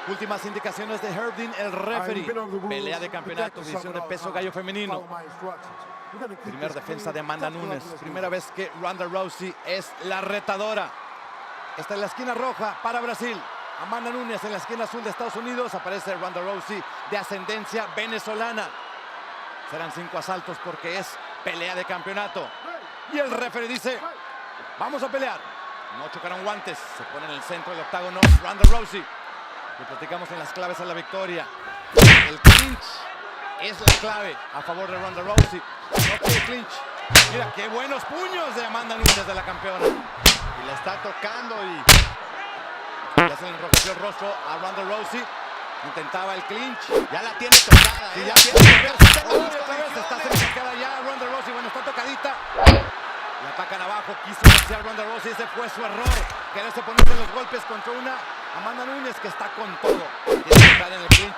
Últimas indicaciones de Herb Dean, el referee. Pelea de campeonato, división de peso gallo femenino. Primer defensa de Amanda Nunes. Primera vez que Ronda Rousey es la retadora. Está en la esquina roja para Brasil. Amanda Nunes en la esquina azul de Estados Unidos. Aparece Ronda Rousey de ascendencia venezolana. Serán 5 asaltos porque es pelea de campeonato. Y el referee dice, vamos a pelear. No chocarán guantes. Se pone en el centro del octágono Ronda Rousey. Lo platicamos en las claves a la victoria. El clinch es la clave a favor de Ronda Rousey. No quiere clinch. Mira qué buenos puños de Amanda Nunes, de la campeona. Y la está tocando y ya se le enrojeció el rostro a Ronda Rousey. Intentaba el clinch. ya la tiene tocada. Y ¿eh? ya tiene otra vez está sentada ya Ronda Rousey. Bueno, está tocadita. La atacan abajo. Quiso iniciar Ronda Rousey. Ese fue su error. Quererse ponerse los golpes contra una Amanda Nunes que está con todo. Tiene que entrar en el clinch